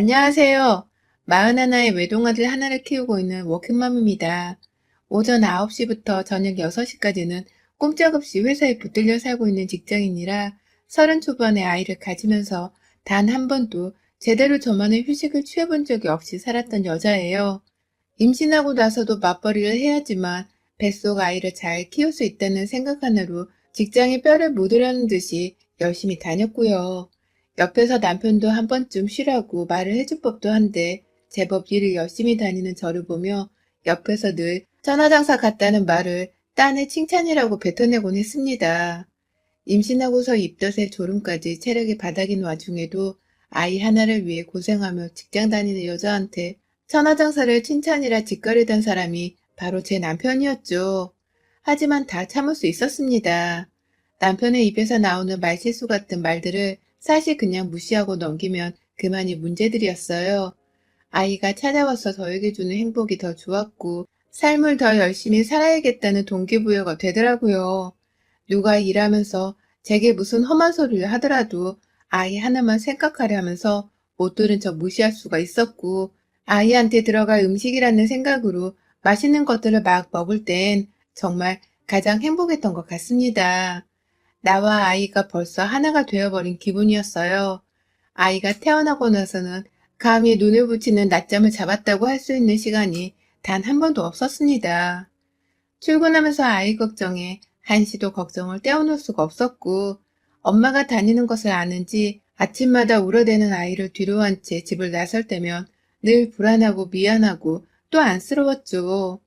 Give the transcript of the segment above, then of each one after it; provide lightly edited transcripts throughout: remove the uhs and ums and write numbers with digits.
안녕하세요. 41의 외동아들 하나를 키우고 있는 워킹맘입니다. 오전 9시부터 저녁 6시까지는 꼼짝없이 회사에 붙들려 살고 있는 직장인이라 30 초반의 아이를 가지면서 단 한 번도 제대로 저만의 휴식을 취해본 적이 없이 살았던 여자예요. 임신하고 나서도 맞벌이를 해야지만 뱃속 아이를 잘 키울 수 있다는 생각 하나로 직장에 뼈를 묻으려는 듯이 열심히 다녔고요. 옆에서 남편도 한 번쯤 쉬라고 말을 해줄 법도 한데 제법 일을 열심히 다니는 저를 보며 옆에서 늘 천하장사 같다는 말을 딴의 칭찬이라고 뱉어내곤 했습니다. 임신하고서 입덧에 졸음까지 체력이 바닥인 와중에도 아이 하나를 위해 고생하며 직장 다니는 여자한테 천하장사를 칭찬이라 짓거리던 사람이 바로 제 남편이었죠. 하지만 다 참을 수 있었습니다. 남편의 입에서 나오는 말실수 같은 말들을 사실 그냥 무시하고 넘기면 그만이 문제들이었어요. 아이가 찾아와서 저에게 주는 행복이 더 좋았고 삶을 더 열심히 살아야겠다는 동기부여가 되더라고요. 누가 일하면서 제게 무슨 험한 소리를 하더라도 아이 하나만 생각하려 하면서 못 들은 척 무시할 수가 있었고 아이한테 들어갈 음식이라는 생각으로 맛있는 것들을 막 먹을 땐 정말 가장 행복했던 것 같습니다. 나와 아이가 벌써 하나가 되어버린 기분이었어요. 아이가 태어나고 나서는 감히 눈을 붙이는 낮잠을 잡았다고 할 수 있는 시간이 단 한 번도 없었습니다. 출근하면서 아이 걱정에 한시도 걱정을 떼어놓을 수가 없었고 엄마가 다니는 것을 아는지 아침마다 울어대는 아이를 뒤로 한 채 집을 나설 때면 늘 불안하고 미안하고 또 안쓰러웠죠.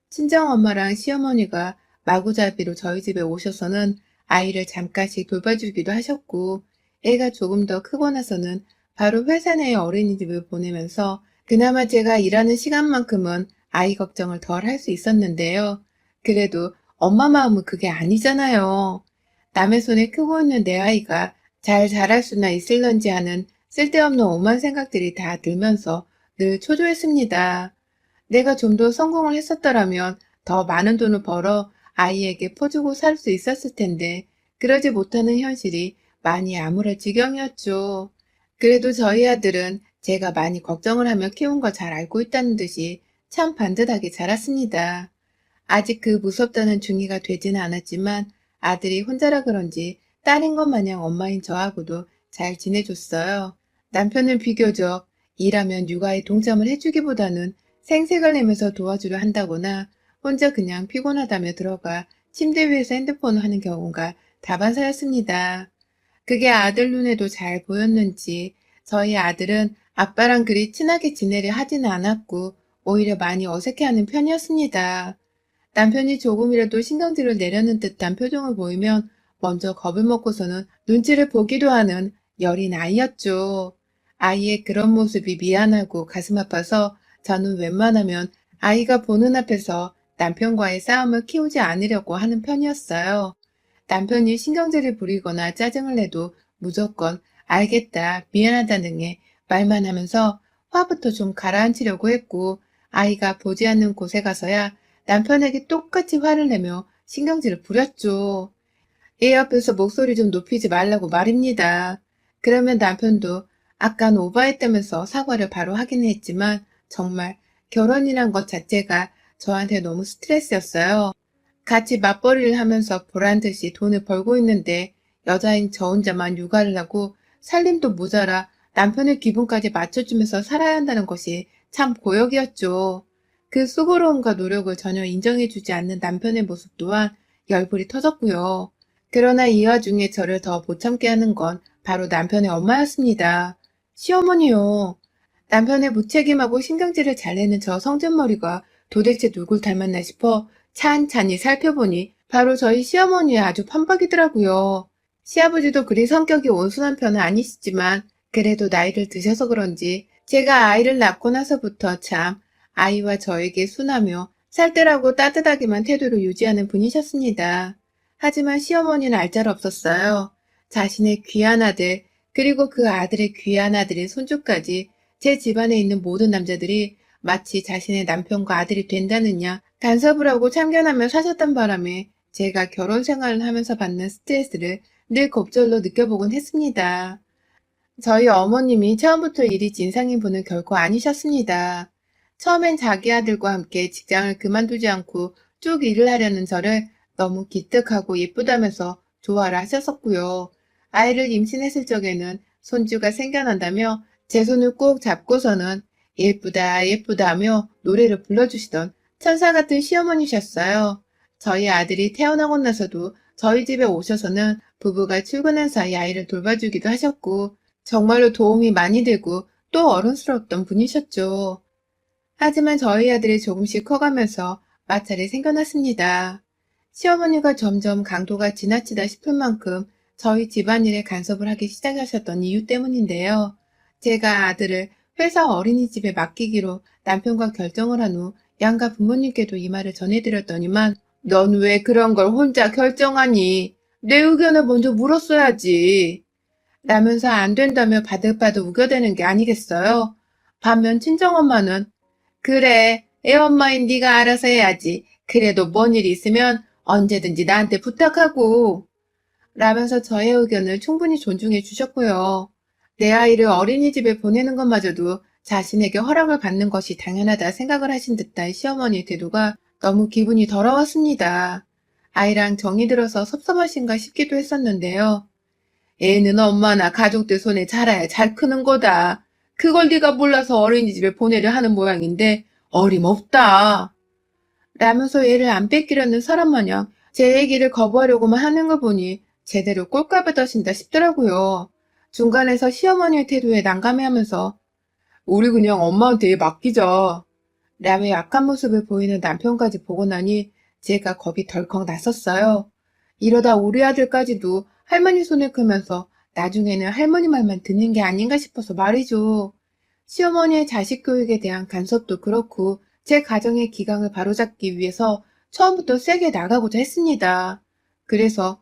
친정엄마랑 시어머니가 마구잡이로 저희 집에 오셔서는 아이를 잠깐씩 돌봐주기도 하셨고 애가 조금 더 크고 나서는 바로 회사 내의 어린이집을 보내면서 그나마 제가 일하는 시간만큼은 아이 걱정을 덜 할 수 있었는데요. 그래도 엄마 마음은 그게 아니잖아요. 남의 손에 크고 있는 내 아이가 잘 자랄 수나 있을런지 하는 쓸데없는 오만 생각들이 다 들면서 늘 초조했습니다. 내가 좀 더 성공을 했었더라면 더 많은 돈을 벌어 아이에게 퍼주고 살 수 있었을 텐데 그러지 못하는 현실이 많이 암울할 지경이었죠. 그래도 저희 아들은 제가 많이 걱정을 하며 키운 걸 잘 알고 있다는 듯이 참 반듯하게 자랐습니다. 아직 그 무섭다는 중이가 되지는 않았지만 아들이 혼자라 그런지 딸인 것 마냥 엄마인 저하고도 잘 지내줬어요. 남편은 비교적 일하면 육아에 동참을 해주기보다는 생색을 내면서 도와주려 한다거나 혼자 그냥 피곤하다며 들어가 침대 위에서 핸드폰을 하는 경우가 다반사였습니다. 그게 아들 눈에도 잘 보였는지 저희 아들은 아빠랑 그리 친하게 지내려 하지는 않았고 오히려 많이 어색해하는 편이었습니다. 남편이 조금이라도 신경질을 내려는 듯한 표정을 보이면 먼저 겁을 먹고서는 눈치를 보기도 하는 여린 아이였죠. 아이의 그런 모습이 미안하고 가슴 아파서 저는 웬만하면 아이가 보는 앞에서 남편과의 싸움을 키우지 않으려고 하는 편이었어요. 남편이 신경질을 부리거나 짜증을 내도 무조건 알겠다, 미안하다 등의 말만 하면서 화부터 좀 가라앉히려고 했고 아이가 보지 않는 곳에 가서야 남편에게 똑같이 화를 내며 신경질을 부렸죠. 애 옆에서 목소리 좀 높이지 말라고 말입니다. 그러면 남편도 아깐 오버했다면서 사과를 바로 하기는 했지만 정말 결혼이란 것 자체가 저한테 너무 스트레스였어요. 같이 맞벌이를 하면서 보란듯이 돈을 벌고 있는데 여자인 저 혼자만 육아를 하고 살림도 모자라 남편의 기분까지 맞춰주면서 살아야 한다는 것이 참 고역이었죠. 그 수고로움과 노력을 전혀 인정해주지 않는 남편의 모습 또한 열불이 터졌고요. 그러나 이 와중에 저를 더 못 참게 하는 건 바로 남편의 엄마였습니다. 시어머니요. 남편의 무책임하고 신경질을 잘 내는 저 성전머리가 도대체 누굴 닮았나 싶어 찬찬히 살펴보니 바로 저희 시어머니의 아주 판박이더라고요. 시아버지도 그리 성격이 온순한 편은 아니시지만 그래도 나이를 드셔서 그런지 제가 아이를 낳고 나서부터 참 아이와 저에게 순하며 살뜰하고 따뜻하게만 태도를 유지하는 분이셨습니다. 하지만 시어머니는 알짤없었어요. 자신의 귀한 아들, 그리고 그 아들의 귀한 아들의 손주까지 제 집안에 있는 모든 남자들이 마치 자신의 남편과 아들이 된다느냐 간섭을 하고 참견하며 사셨단 바람에 제가 결혼 생활을 하면서 받는 스트레스를 늘 곱절로 느껴보곤 했습니다. 저희 어머님이 처음부터 일이 진상인 분은 결코 아니셨습니다. 처음엔 자기 아들과 함께 직장을 그만두지 않고 쭉 일을 하려는 저를 너무 기특하고 예쁘다면서 좋아를 하셨었고요. 아이를 임신했을 적에는 손주가 생겨난다며 제 손을 꼭 잡고서는 예쁘다 예쁘다 하며 노래를 불러주시던 천사 같은 시어머니셨어요. 저희 아들이 태어나고 나서도 저희 집에 오셔서는 부부가 출근한 사이 아이를 돌봐주기도 하셨고 정말로 도움이 많이 되고 또 어른스러웠던 분이셨죠. 하지만 저희 아들이 조금씩 커가면서 마찰이 생겨났습니다. 시어머니가 점점 강도가 지나치다 싶을 만큼 저희 집안일에 간섭을 하기 시작하셨던 이유 때문인데요. 제가 아들을 회사 어린이집에 맡기기로 남편과 결정을 한 후 양가 부모님께도 이 말을 전해드렸더니만 넌 왜 그런 걸 혼자 결정하니? 내 의견을 먼저 물었어야지. 라면서 안 된다며 바들바들 우겨대는 게 아니겠어요? 반면 친정엄마는 그래, 애엄마인 네가 알아서 해야지. 그래도 뭔 일이 있으면 언제든지 나한테 부탁하고. 라면서 저의 의견을 충분히 존중해 주셨고요. 내 아이를 어린이집에 보내는 것마저도 자신에게 허락을 받는 것이 당연하다 생각을 하신 듯한 시어머니의 태도가 너무 기분이 더러웠습니다. 아이랑 정이 들어서 섭섭하신가 싶기도 했었는데요. 애는 엄마나 가족들 손에 자라야 잘 크는 거다. 그걸 네가 몰라서 어린이집에 보내려 하는 모양인데 어림없다. 라면서 애를 안 뺏기려는 사람 마냥 제 얘기를 거부하려고만 하는 거 보니 제대로 꼴값을 더신다 싶더라고요. 중간에서 시어머니의 태도에 난감해하면서 우리 그냥 엄마한테 맡기자. 라며 약한 모습을 보이는 남편까지 보고 나니 제가 겁이 덜컥 났었어요. 이러다 우리 아들까지도 할머니 손을 크면서 나중에는 할머니 말만 듣는 게 아닌가 싶어서 말이죠. 시어머니의 자식 교육에 대한 간섭도 그렇고 제 가정의 기강을 바로잡기 위해서 처음부터 세게 나가고자 했습니다. 그래서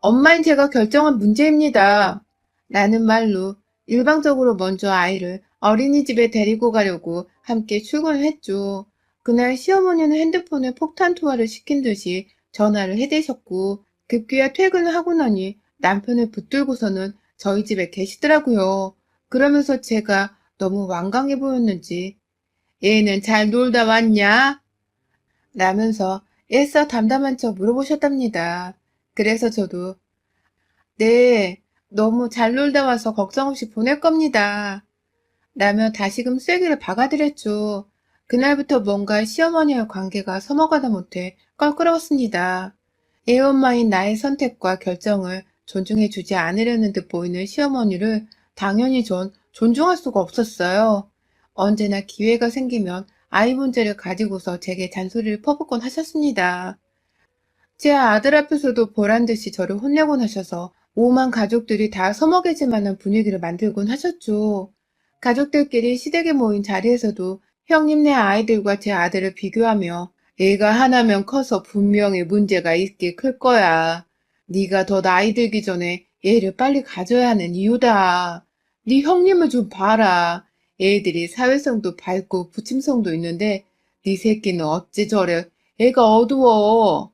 엄마인 제가 결정한 문제입니다. 라는 말로 일방적으로 먼저 아이를 어린이집에 데리고 가려고 함께 출근을 했죠. 그날 시어머니는 핸드폰에 폭탄 투하를 시킨 듯이 전화를 해대셨고 급기야 퇴근을 하고 나니 남편을 붙들고서는 저희 집에 계시더라고요. 그러면서 제가 너무 완강해 보였는지 얘는 잘 놀다 왔냐? 라면서 애써 담담한 척 물어보셨답니다. 그래서 저도 네, 너무 잘 놀다 와서 걱정 없이 보낼 겁니다. 라며 다시금 쐐기를 박아드렸죠. 그날부터 뭔가 시어머니와 관계가 서먹하다 못해 껄끄러웠습니다. 애엄마인 나의 선택과 결정을 존중해주지 않으려는 듯 보이는 시어머니를 당연히 전 존중할 수가 없었어요. 언제나 기회가 생기면 아이 문제를 가지고서 제게 잔소리를 퍼붓곤 하셨습니다. 제 아들 앞에서도 보란듯이 저를 혼내곤 하셔서 오만 가족들이 다 서먹해질 만한 분위기를 만들곤 하셨죠. 가족들끼리 시댁에 모인 자리에서도 형님네 아이들과 제 아들을 비교하며 얘가 하나면 커서 분명히 문제가 있게 클 거야. 네가 더 나이 들기 전에 얘를 빨리 가져야 하는 이유다. 네 형님을 좀 봐라. 애들이 사회성도 밝고 부침성도 있는데 네 새끼는 어째 저래. 애가 어두워.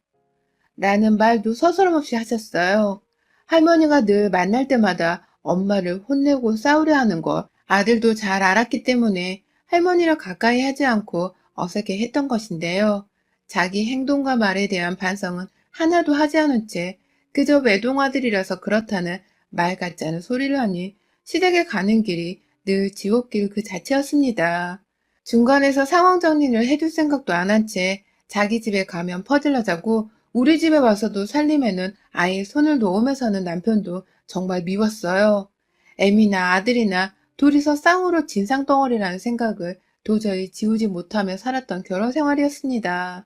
라는 말도 서스럼없이 하셨어요. 할머니가 늘 만날 때마다 엄마를 혼내고 싸우려 하는 걸 아들도 잘 알았기 때문에 할머니를 가까이 하지 않고 어색해 했던 것인데요. 자기 행동과 말에 대한 반성은 하나도 하지 않은 채 그저 외동아들이라서 그렇다는 말 같지 않은 소리를 하니 시댁에 가는 길이 늘 지옥길 그 자체였습니다. 중간에서 상황 정리를 해줄 생각도 안 한 채 자기 집에 가면 퍼질러 자고 우리 집에 와서도 살림에는 아예 손을 놓으며 사는 남편도 정말 미웠어요. 애미나 아들이나 둘이서 쌍으로 진상덩어리라는 생각을 도저히 지우지 못하며 살았던 결혼 생활이었습니다.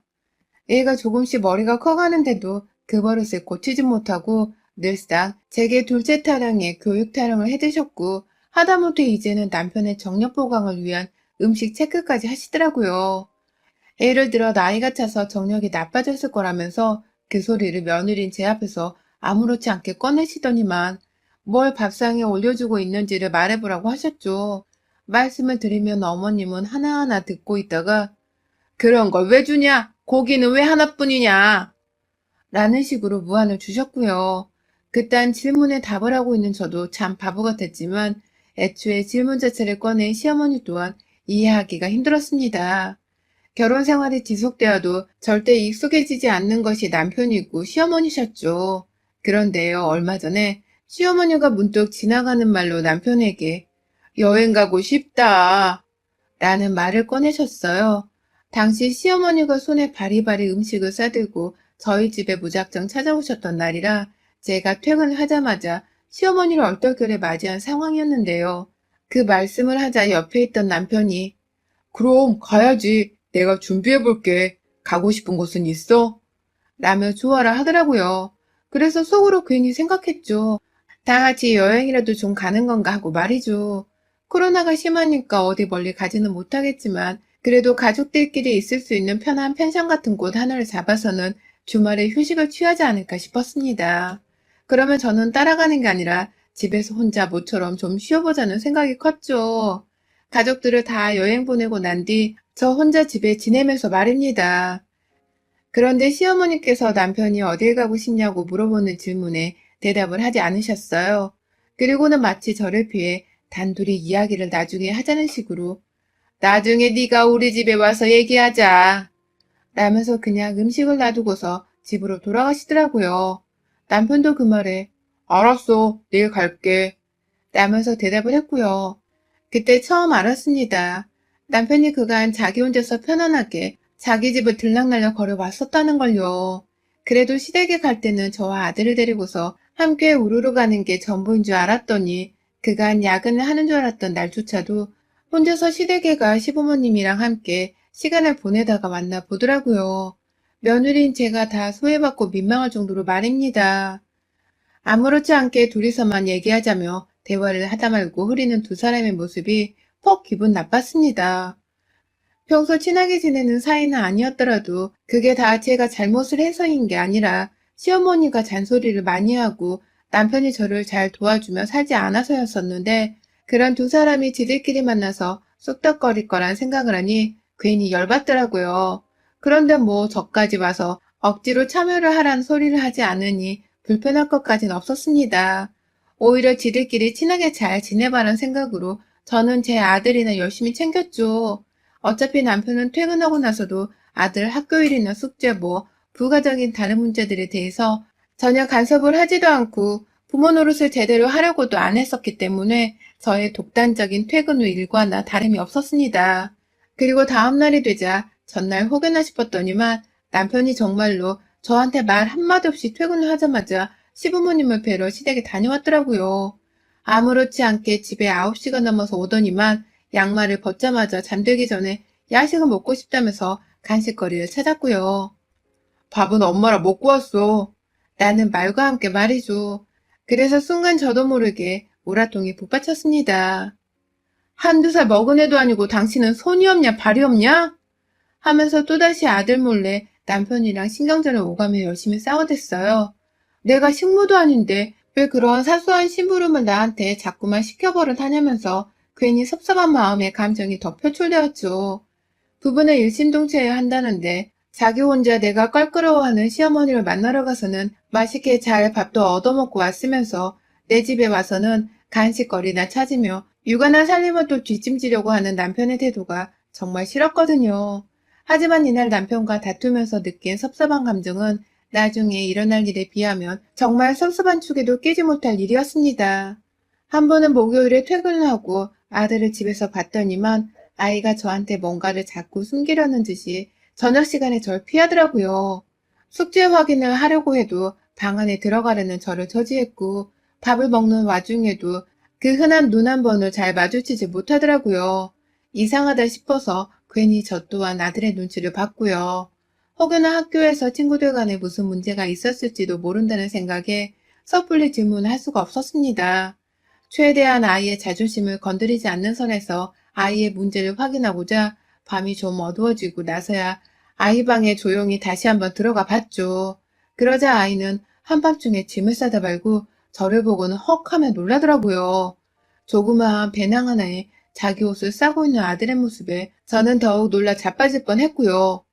애가 조금씩 머리가 커가는데도 그 버릇을 고치지 못하고 늘상 제게 둘째 타령에 교육 타령을 해드셨고 하다못해 이제는 남편의 정력 보강을 위한 음식 체크까지 하시더라고요. 예를 들어 나이가 차서 정력이 나빠졌을 거라면서 그 소리를 며느리인 제 앞에서 아무렇지 않게 꺼내시더니만 뭘 밥상에 올려주고 있는지를 말해보라고 하셨죠. 말씀을 드리면 어머님은 하나하나 듣고 있다가 그런 걸 왜 주냐? 고기는 왜 하나뿐이냐? 라는 식으로 무안을 주셨고요. 그딴 질문에 답을 하고 있는 저도 참 바보 같았지만 애초에 질문 자체를 꺼낸 시어머니 또한 이해하기가 힘들었습니다. 결혼 생활이 지속되어도 절대 익숙해지지 않는 것이 남편이고 시어머니셨죠. 그런데요, 얼마 전에 시어머니가 문득 지나가는 말로 남편에게 여행 가고 싶다 라는 말을 꺼내셨어요. 당시 시어머니가 손에 바리바리 음식을 싸들고 저희 집에 무작정 찾아오셨던 날이라 제가 퇴근을 하자마자 시어머니를 얼떨결에 맞이한 상황이었는데요. 그 말씀을 하자 옆에 있던 남편이 그럼 가야지. 내가 준비해볼게. 가고 싶은 곳은 있어? 라며 좋아라 하더라고요. 그래서 속으로 괜히 생각했죠. 다 같이 여행이라도 좀 가는 건가 하고 말이죠. 코로나가 심하니까 어디 멀리 가지는 못하겠지만 그래도 가족들끼리 있을 수 있는 편한 펜션 같은 곳 하나를 잡아서는 주말에 휴식을 취하지 않을까 싶었습니다. 그러면 저는 따라가는 게 아니라 집에서 혼자 모처럼 좀 쉬어보자는 생각이 컸죠. 가족들을 다 여행 보내고 난 뒤 저 혼자 집에 지내면서 말입니다. 그런데 시어머니께서 남편이 어딜 가고 싶냐고 물어보는 질문에 대답을 하지 않으셨어요. 그리고는 마치 저를 피해 단둘이 이야기를 나중에 하자는 식으로 나중에 네가 우리 집에 와서 얘기하자 라면서 그냥 음식을 놔두고서 집으로 돌아가시더라고요. 남편도 그 말에 알았어, 내일 갈게 라면서 대답을 했고요. 그때 처음 알았습니다. 남편이 그간 자기 혼자서 편안하게 자기 집을 들락날락 걸어왔었다는 걸요. 그래도 시댁에 갈 때는 저와 아들을 데리고서 함께 우르르 가는 게 전부인 줄 알았더니 그간 야근을 하는 줄 알았던 날조차도 혼자서 시댁에 가 시부모님이랑 함께 시간을 보내다가 만나 보더라고요. 며느리인 제가 다 소외받고 민망할 정도로 말입니다. 아무렇지 않게 둘이서만 얘기하자며 대화를 하다 말고 흐리는 두 사람의 모습이 퍽 기분 나빴습니다. 평소 친하게 지내는 사이는 아니었더라도 그게 다 제가 잘못을 해서인 게 아니라 시어머니가 잔소리를 많이 하고 남편이 저를 잘 도와주며 살지 않아서였었는데 그런 두 사람이 지들끼리 만나서 쑥덕거릴 거란 생각을 하니 괜히 열받더라고요. 그런데 뭐 저까지 와서 억지로 참여를 하라는 소리를 하지 않으니 불편할 것까진 없었습니다. 오히려 지들끼리 친하게 잘 지내봐란 생각으로 저는 제 아들이나 열심히 챙겼죠. 어차피 남편은 퇴근하고 나서도 아들 학교일이나 숙제 뭐 부가적인 다른 문제들에 대해서 전혀 간섭을 하지도 않고 부모 노릇을 제대로 하려고도 안 했었기 때문에 저의 독단적인 퇴근 후 일과나 다름이 없었습니다. 그리고 다음 날이 되자 전날 혹여나 싶었더니만 남편이 정말로 저한테 말 한마디 없이 퇴근을 하자마자 시부모님을 뵈러 시댁에 다녀왔더라고요. 아무렇지 않게 집에 9시가 넘어서 오더니만 양말을 벗자마자 잠들기 전에 야식을 먹고 싶다면서 간식거리를 찾았고요. 밥은 엄마랑 먹고 왔어. 라는 말과 함께 말이죠. 그래서 순간 저도 모르게 우라통이 북받쳤습니다. 한두 살 먹은 애도 아니고 당신은 손이 없냐 발이 없냐? 하면서 또다시 아들 몰래 남편이랑 신경전을 오가며 열심히 싸워댔어요. 내가 식모도 아닌데 왜 그런 사소한 심부름을 나한테 자꾸만 시켜버릇 하냐면서 괜히 섭섭한 마음에 감정이 더 표출되었죠. 부부는 일심동체여야 한다는데 자기 혼자 내가 껄끄러워하는 시어머니를 만나러 가서는 맛있게 잘 밥도 얻어먹고 왔으면서 내 집에 와서는 간식거리나 찾으며 육아나 살림을 또 뒷짐지려고 하는 남편의 태도가 정말 싫었거든요. 하지만 이날 남편과 다투면서 느낀 섭섭한 감정은 나중에 일어날 일에 비하면 정말 섭섭한 축에도 끼지 못할 일이었습니다. 한 번은 목요일에 퇴근을 하고 아들을 집에서 봤더니만 아이가 저한테 뭔가를 자꾸 숨기려는 듯이 저녁 시간에 절 피하더라고요. 숙제 확인을 하려고 해도 방 안에 들어가려는 저를 저지했고 밥을 먹는 와중에도 그 흔한 눈 한 번을 잘 마주치지 못하더라고요. 이상하다 싶어서 괜히 저 또한 아들의 눈치를 봤고요. 혹여나 학교에서 친구들 간에 무슨 문제가 있었을지도 모른다는 생각에 섣불리 질문을 할 수가 없었습니다. 최대한 아이의 자존심을 건드리지 않는 선에서 아이의 문제를 확인하고자 밤이 좀 어두워지고 나서야 아이 방에 조용히 다시 한번 들어가 봤죠. 그러자 아이는 한밤중에 짐을 싸다 말고 저를 보고는 헉 하며 놀라더라고요. 조그마한 배낭 하나에 자기 옷을 싸고 있는 아들의 모습에 저는 더욱 놀라 자빠질 뻔했고요.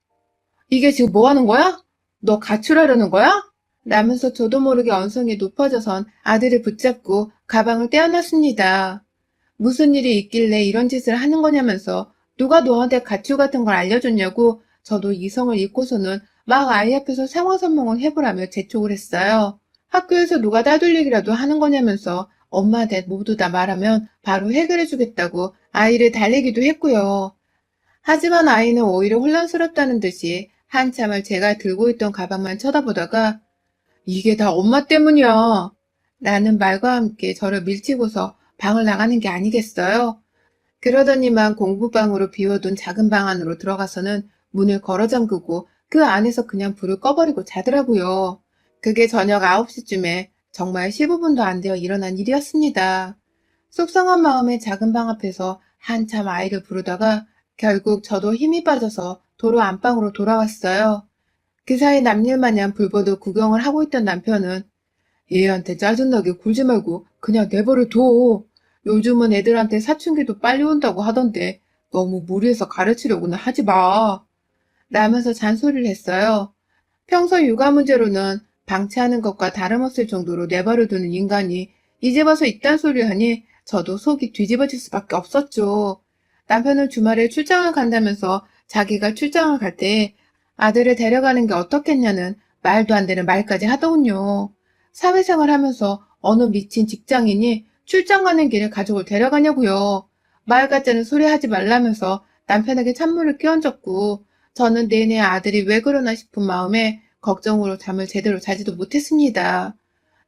이게 지금 뭐 하는 거야? 너 가출하려는 거야? 라면서 저도 모르게 언성이 높아져선 아들을 붙잡고 가방을 떼어놨습니다. 무슨 일이 있길래 이런 짓을 하는 거냐면서 누가 너한테 가출 같은 걸 알려줬냐고 저도 이성을 잃고서는 막 아이 앞에서 상황 설명을 해보라며 재촉을 했어요. 학교에서 누가 따돌리기라도 하는 거냐면서 엄마한테 모두 다 말하면 바로 해결해주겠다고 아이를 달래기도 했고요. 하지만 아이는 오히려 혼란스럽다는 듯이 한참을 제가 들고 있던 가방만 쳐다보다가 이게 다 엄마 때문이야 라는 말과 함께 저를 밀치고서 방을 나가는 게 아니겠어요? 그러더니만 공부방으로 비워둔 작은 방 안으로 들어가서는 문을 걸어 잠그고 그 안에서 그냥 불을 꺼버리고 자더라고요. 그게 저녁 9시쯤에 정말 15분도 안 되어 일어난 일이었습니다. 속상한 마음에 작은 방 앞에서 한참 아이를 부르다가 결국 저도 힘이 빠져서 도로 안방으로 돌아왔어요. 그 사이 남일 마냥 불보듯 구경을 하고 있던 남편은 얘한테 짜증나게 굴지 말고 그냥 내버려 둬. 요즘은 애들한테 사춘기도 빨리 온다고 하던데 너무 무리해서 가르치려고는 하지 마. 라면서 잔소리를 했어요. 평소 육아 문제로는 방치하는 것과 다름없을 정도로 내버려 두는 인간이 이제 와서 이딴 소리 하니 저도 속이 뒤집어질 수밖에 없었죠. 남편은 주말에 출장을 간다면서 자기가 출장을 갈 때 아들을 데려가는 게 어떻겠냐는 말도 안 되는 말까지 하더군요. 사회생활 하면서 어느 미친 직장인이 출장 가는 길에 가족을 데려가냐고요. 말 같자는 소리 하지 말라면서 남편에게 찬물을 끼얹었고 저는 내내 아들이 왜 그러나 싶은 마음에 걱정으로 잠을 제대로 자지도 못했습니다.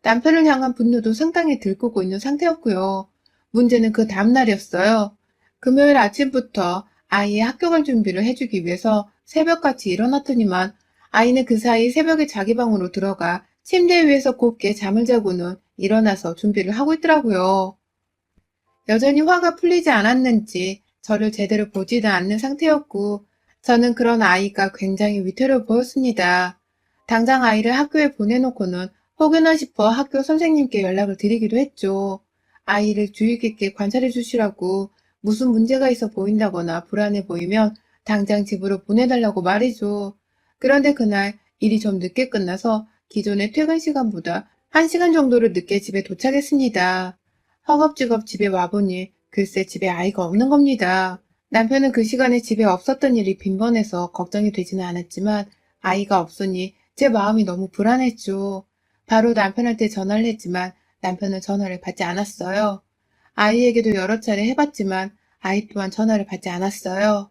남편을 향한 분노도 상당히 들끓고 있는 상태였고요. 문제는 그 다음날이었어요. 금요일 아침부터 아이의 학교 갈 준비를 해주기 위해서 새벽같이 일어났더니만 아이는 그 사이 새벽에 자기 방으로 들어가 침대 위에서 곱게 잠을 자고는 일어나서 준비를 하고 있더라고요. 여전히 화가 풀리지 않았는지 저를 제대로 보지도 않는 상태였고 저는 그런 아이가 굉장히 위태로워 보였습니다. 당장 아이를 학교에 보내놓고는 혹여나 싶어 학교 선생님께 연락을 드리기도 했죠. 아이를 주의 깊게 관찰해 주시라고 무슨 문제가 있어 보인다거나 불안해 보이면 당장 집으로 보내달라고 말이죠. 그런데 그날 일이 좀 늦게 끝나서 기존의 퇴근 시간보다 1시간 정도를 늦게 집에 도착했습니다. 허겁지겁 집에 와보니 글쎄 집에 아이가 없는 겁니다. 남편은 그 시간에 집에 없었던 일이 빈번해서 걱정이 되지는 않았지만 아이가 없으니 제 마음이 너무 불안했죠. 바로 남편한테 전화를 했지만 남편은 전화를 받지 않았어요. 아이에게도 여러 차례 해봤지만 아이 또한 전화를 받지 않았어요.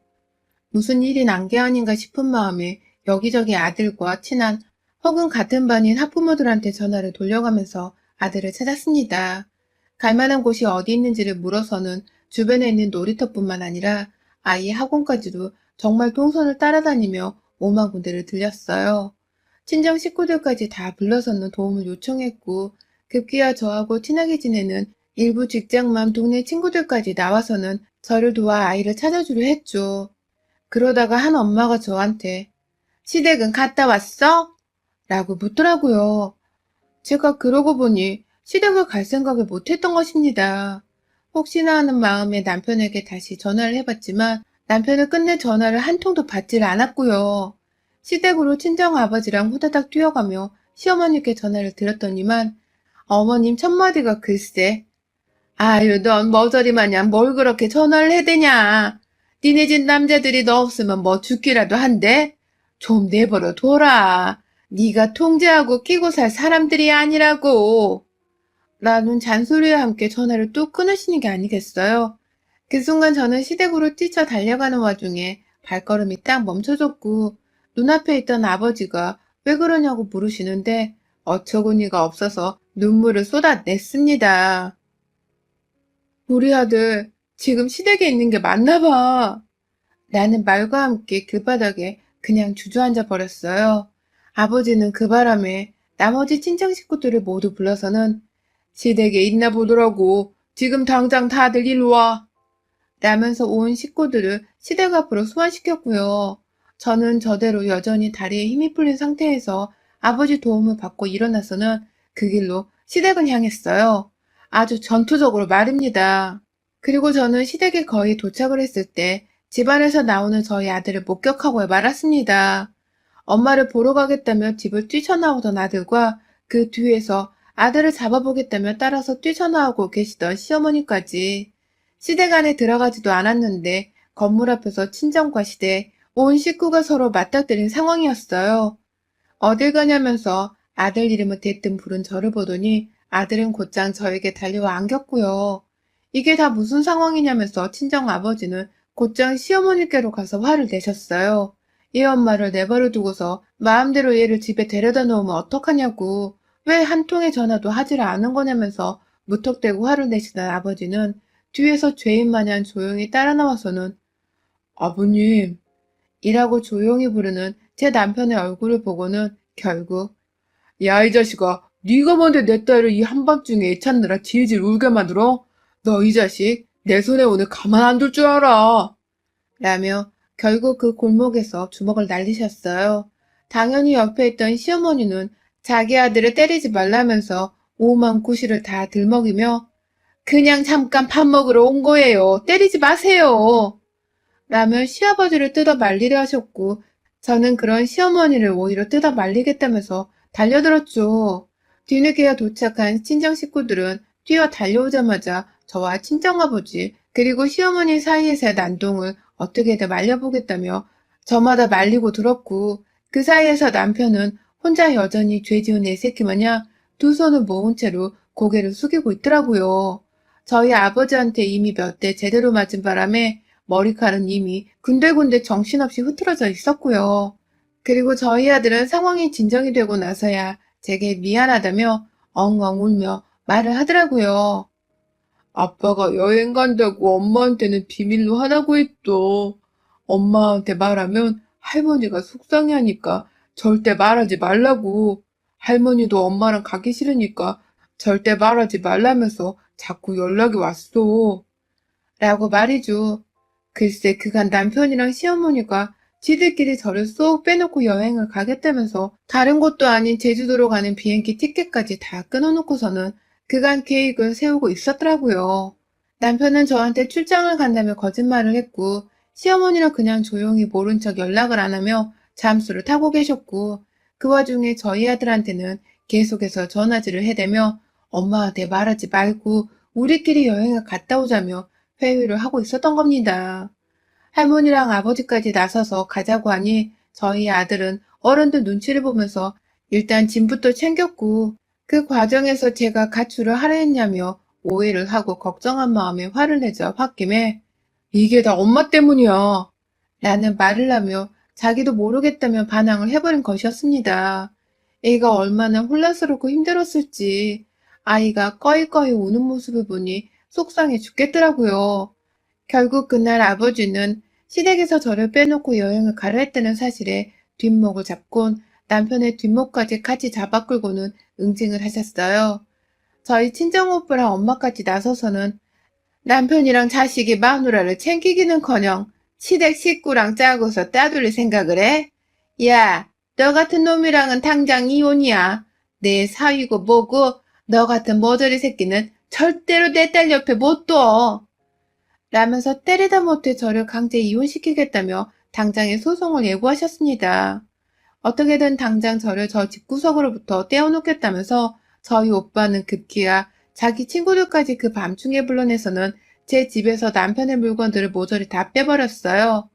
무슨 일이 난 게 아닌가 싶은 마음에 여기저기 아들과 친한 혹은 같은 반인 학부모들한테 전화를 돌려가면서 아들을 찾았습니다. 갈 만한 곳이 어디 있는지를 물어서는 주변에 있는 놀이터뿐만 아니라 아이의 학원까지도 정말 동선을 따라다니며 오만 군데를 들렸어요. 친정 식구들까지 다 불러서는 도움을 요청했고 급기야 저하고 친하게 지내는 일부 직장맘 동네 친구들까지 나와서는 저를 도와 아이를 찾아주려 했죠. 그러다가 한 엄마가 저한테 시댁은 갔다 왔어? 라고 묻더라고요. 제가 그러고 보니 시댁을 갈 생각을 못했던 것입니다. 혹시나 하는 마음에 남편에게 다시 전화를 해봤지만 남편은 끝내 전화를 한 통도 받질 않았고요. 시댁으로 친정아버지랑 후다닥 뛰어가며 시어머니께 전화를 드렸더니만 어머님 첫마디가 글쎄 아유 넌 머저리 마냥 뭘 그렇게 전화를 해대냐. 니네 집 남자들이 너 없으면 뭐 죽기라도 한대. 좀 내버려 둬라. 네가 통제하고 끼고 살 사람들이 아니라고. 라는 잔소리와 함께 전화를 뚝 끊으시는 게 아니겠어요? 그 순간 저는 시댁으로 뛰쳐 달려가는 와중에 발걸음이 딱 멈춰졌고 눈앞에 있던 아버지가 왜 그러냐고 물으시는데 어처구니가 없어서 눈물을 쏟아냈습니다. 우리 아들 지금 시댁에 있는 게 맞나 봐. 라는 말과 함께 길바닥에 그냥 주저앉아 버렸어요. 아버지는 그 바람에 나머지 친정 식구들을 모두 불러서는 시댁에 있나 보더라고. 지금 당장 다들 일로 와. 라면서 온 식구들을 시댁 앞으로 소환시켰고요. 저는 저대로 여전히 다리에 힘이 풀린 상태에서 아버지 도움을 받고 일어나서는 그 길로 시댁을 향했어요. 아주 전투적으로 말입니다. 그리고 저는 시댁에 거의 도착을 했을 때 집안에서 나오는 저희 아들을 목격하고 말았습니다. 엄마를 보러 가겠다며 집을 뛰쳐나오던 아들과 그 뒤에서 아들을 잡아보겠다며 따라서 뛰쳐나오고 계시던 시어머니까지 시댁 안에 들어가지도 않았는데 건물 앞에서 친정과 시댁, 온 식구가 서로 맞닥뜨린 상황이었어요. 어딜 가냐면서 아들 이름을 대뜸 부른 저를 보더니 아들은 곧장 저에게 달려와 안겼고요. 이게 다 무슨 상황이냐면서 친정 아버지는 곧장 시어머니께로 가서 화를 내셨어요. 얘 엄마를 내버려 두고서 마음대로 얘를 집에 데려다 놓으면 어떡하냐고, 왜 한 통의 전화도 하지를 않은 거냐면서 무턱대고 화를 내시던 아버지는 뒤에서 죄인 마냥 조용히 따라 나와서는 아버님 이라고 조용히 부르는 제 남편의 얼굴을 보고는 결국 야, 이 자식아, 네가 뭔데 내 딸을 이 한밤중에 애 찾느라 질질 울게 만들어? 너 이 자식, 내 손에 오늘 가만 안 둘 줄 알아. 라며 결국 그 골목에서 주먹을 날리셨어요. 당연히 옆에 있던 시어머니는 자기 아들을 때리지 말라면서 오만 구실을 다 들먹이며 그냥 잠깐 밥 먹으러 온 거예요. 때리지 마세요. 라며 시아버지를 뜯어 말리려 하셨고 저는 그런 시어머니를 오히려 뜯어 말리겠다면서 달려들었죠. 뒤늦게야 도착한 친정 식구들은 뛰어 달려오자마자 저와 친정아버지 그리고 시어머니 사이에서의 난동을 어떻게든 말려보겠다며 저마다 말리고 들었고 그 사이에서 남편은 혼자 여전히 죄지은 애새끼 마냥 두 손을 모은 채로 고개를 숙이고 있더라고요. 저희 아버지한테 이미 몇 대 제대로 맞은 바람에 머리칼은 이미 군데군데 정신없이 흐트러져 있었고요. 그리고 저희 아들은 상황이 진정이 되고 나서야 제게 미안하다며 엉엉 울며 말을 하더라고요. 아빠가 여행 간다고 엄마한테는 비밀로 하라고 했어. 엄마한테 말하면 할머니가 속상해하니까 절대 말하지 말라고. 할머니도 엄마랑 가기 싫으니까 절대 말하지 말라면서 자꾸 연락이 왔어. 라고 말이죠. 글쎄 그간 남편이랑 시어머니가 지들끼리 저를 쏙 빼놓고 여행을 가겠다면서 다른 곳도 아닌 제주도로 가는 비행기 티켓까지 다 끊어놓고서는 그간 계획을 세우고 있었더라고요. 남편은 저한테 출장을 간다며 거짓말을 했고 시어머니는 그냥 조용히 모른 척 연락을 안 하며 잠수를 타고 계셨고 그 와중에 저희 아들한테는 계속해서 전화질을 해대며 엄마한테 말하지 말고 우리끼리 여행을 갔다 오자며 회유를 하고 있었던 겁니다. 할머니랑 아버지까지 나서서 가자고 하니 저희 아들은 어른들 눈치를 보면서 일단 짐부터 챙겼고 그 과정에서 제가 가출을 하려 했냐며 오해를 하고 걱정한 마음에 화를 내자 홧김에 이게 다 엄마 때문이야 라는 말을 하며 자기도 모르겠다며 반항을 해버린 것이었습니다. 애가 얼마나 혼란스럽고 힘들었을지 아이가 꺼이꺼이 우는 모습을 보니 속상해 죽겠더라고요. 결국 그날 아버지는 시댁에서 저를 빼놓고 여행을 가려 했다는 사실에 뒷목을 잡곤 남편의 뒷목까지 같이 잡아 끌고는 응징을 하셨어요. 저희 친정오빠랑 엄마까지 나서서는 남편이랑 자식이 마누라를 챙기기는커녕 시댁 식구랑 짜고서 따돌릴 생각을 해? 야, 너 같은 놈이랑은 당장 이혼이야. 내 사위고 뭐고 너 같은 머저리 새끼는 절대로 내 딸 옆에 못 둬. 라면서 때리다 못해 저를 강제 이혼시키겠다며 당장의 소송을 예고하셨습니다. 어떻게든 당장 저를 저 집구석으로부터 떼어놓겠다면서 저희 오빠는 급기야 자기 친구들까지 그 밤중에 불러내서는 제 집에서 남편의 물건들을 모조리 다 빼버렸어요.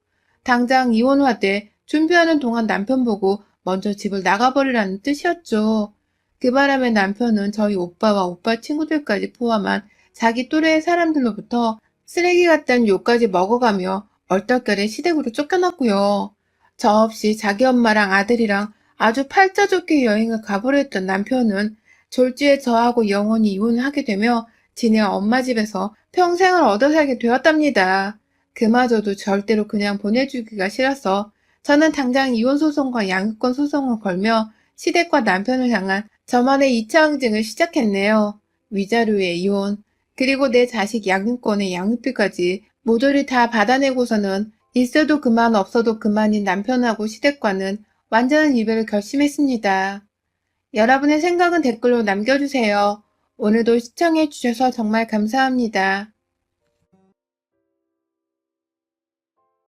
당장 이혼하되 준비하는 동안 남편 보고 먼저 집을 나가버리라는 뜻이었죠. 그 바람에 남편은 저희 오빠와 오빠 친구들까지 포함한 자기 또래의 사람들로부터 쓰레기 같다는 욕까지 먹어가며 얼떨결에 시댁으로 쫓겨났고요. 저 없이 자기 엄마랑 아들이랑 아주 팔자 좋게 여행을 가보려 했던 남편은 졸지에 저하고 영원히 이혼을 하게 되며 지네 엄마 집에서 평생을 얻어 살게 되었답니다. 그마저도 절대로 그냥 보내주기가 싫어서 저는 당장 이혼소송과 양육권 소송을 걸며 시댁과 남편을 향한 저만의 2차 응징을 시작했네요. 위자료의 이혼, 그리고 내 자식 양육권의 양육비까지 모조리 다 받아내고서는 있어도 그만 없어도 그만인 남편하고 시댁과는 완전한 이별을 결심했습니다. 여러분의 생각은 댓글로 남겨주세요. 오늘도 시청해주셔서 정말 감사합니다.